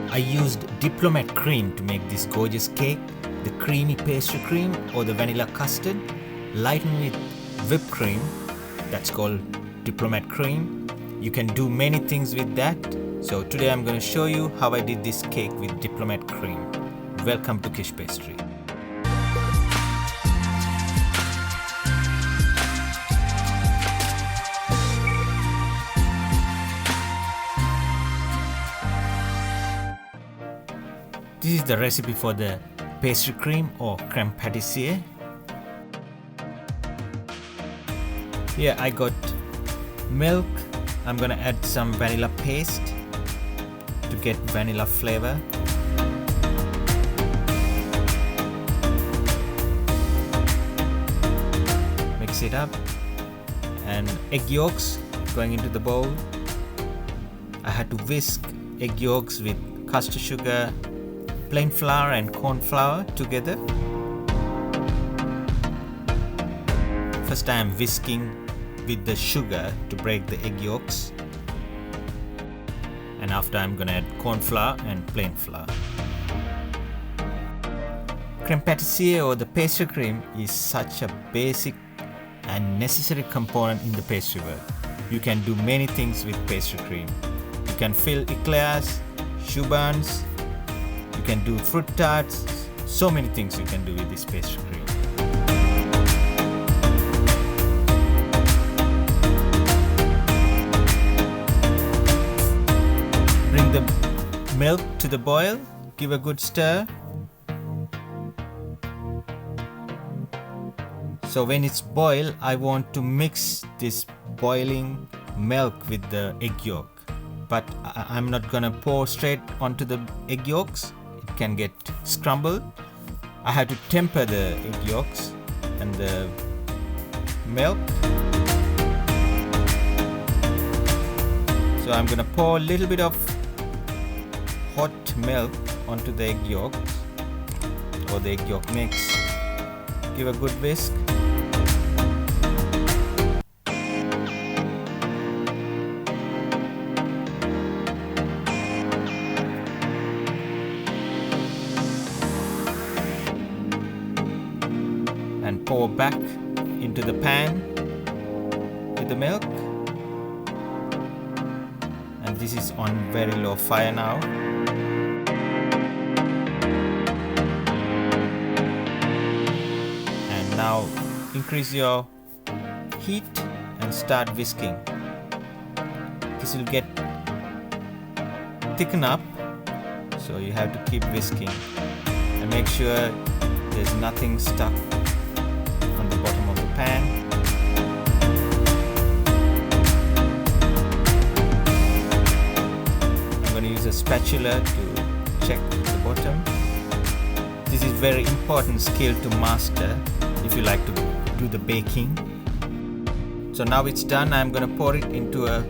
I used diplomat cream to make this gorgeous cake, the creamy pastry cream or the vanilla custard, lightened with whipped cream, that's called diplomat cream. You can do many things with that. So today I'm going to show you how I did this cake with diplomat cream. Welcome to Kish Pastry. This is the recipe for the pastry cream or crème pâtissier. Here I got milk. I'm gonna add some vanilla paste to get vanilla flavor. Mix it up. And egg yolks going into the bowl. I had to whisk egg yolks with custard sugar, plain flour and corn flour together. First I am whisking with the sugar to break the egg yolks, and after I'm gonna add corn flour and plain flour. Crème pâtissier or the pastry cream is such a basic and necessary component in the pastry world. You can do many things with pastry cream. You can fill eclairs, choux buns, you can do fruit tarts, so many things you can do with this pastry cream. Bring the milk to the boil, give a good stir. So when it's boiled, I want to mix this boiling milk with the egg yolk. But I'm not gonna pour straight onto the egg yolks. It can get scrambled. I had to temper the egg yolks and the milk. So I'm gonna pour a little bit of hot milk onto the egg yolks or the egg yolk mix. Give a good whisk. And pour back into the pan with the milk. And this is on very low fire now. And now increase your heat and start whisking. This will get thicken up, so you have to keep whisking and make sure there's nothing stuck on the bottom of the pan. I'm going to use a spatula to check the bottom. This is very important skill to master if you like to do the baking. So now it's done. I'm going to pour it into a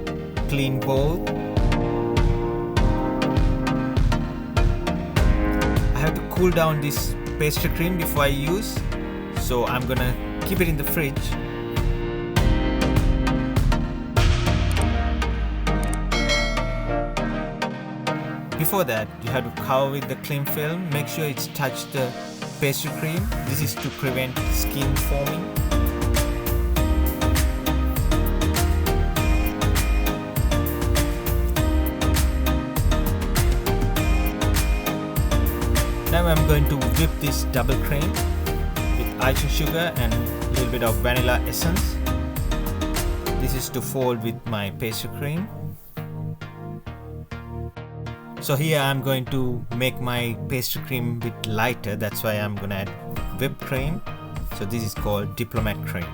clean bowl. I have to cool down this pastry cream before I use, so I'm gonna keep it in the fridge. Before that, you have to cover with the cling film. Make sure it's touched the pastry cream. This is to prevent skin forming. Now I'm going to whip this double cream with icing sugar and a little bit of vanilla essence. This is to fold with my pastry cream. So here I'm going to make my pastry cream a bit lighter. That's why I'm going to add whipped cream. So this is called diplomat cream.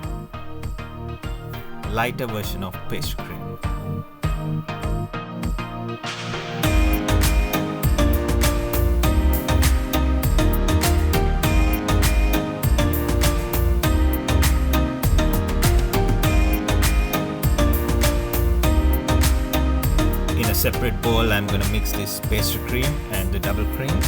Lighter version of pastry cream. In a separate bowl, I'm going to mix this pastry cream and the double cream.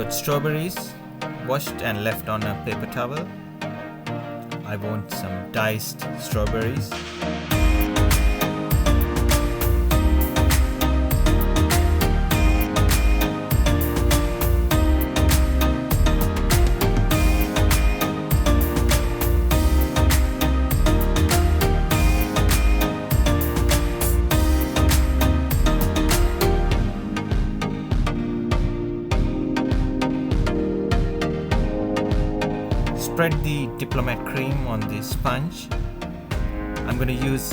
got strawberries washed and left on a paper towel. I want some diced strawberries. Spread the diplomat cream on the sponge. I'm going to use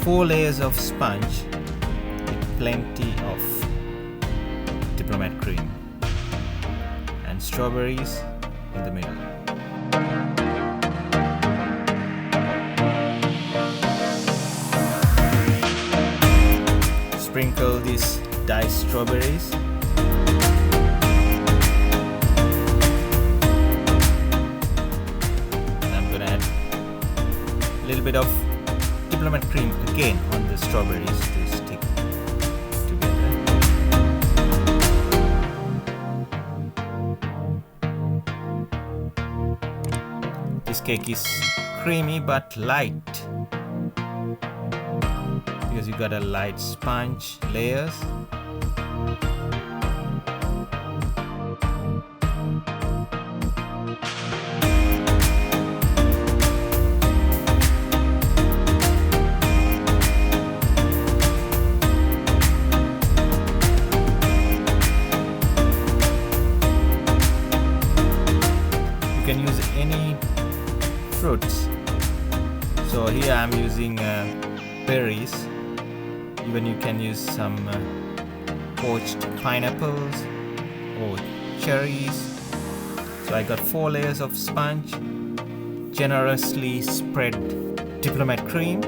4 layers of sponge with plenty of diplomat cream and strawberries in the middle. Sprinkle these diced strawberries. A little bit of diplomat cream again on the strawberries to stick together. This cake is creamy but light because you got a light sponge layers. You can use any fruits. So here I'm using berries. Even you can use some poached pineapples or cherries. So I got 4 layers of sponge, generously spread diplomat cream.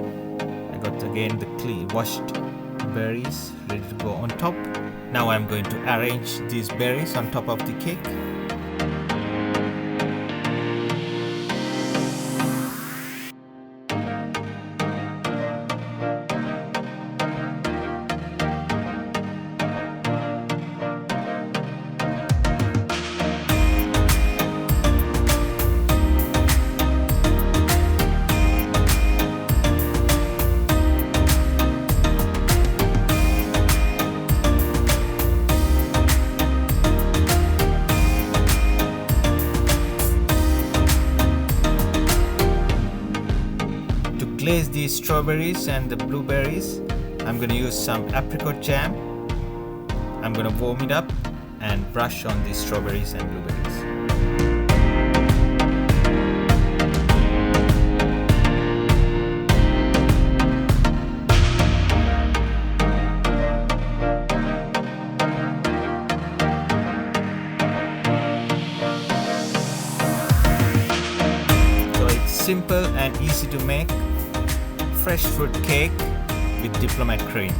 I got again the clean washed berries ready to go on top. Now I'm going to arrange these berries on top of the cake. Glaze the strawberries and the blueberries. I'm going to use some apricot jam. I'm going to warm it up and brush on the strawberries and blueberries. So it's simple and easy to make. Fresh fruit cake with diplomat cream.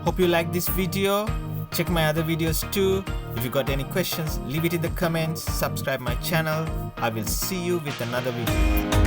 Hope you like this video. Check my other videos too. If you got any questions, leave it in the comments. Subscribe my channel. I will see you with another video.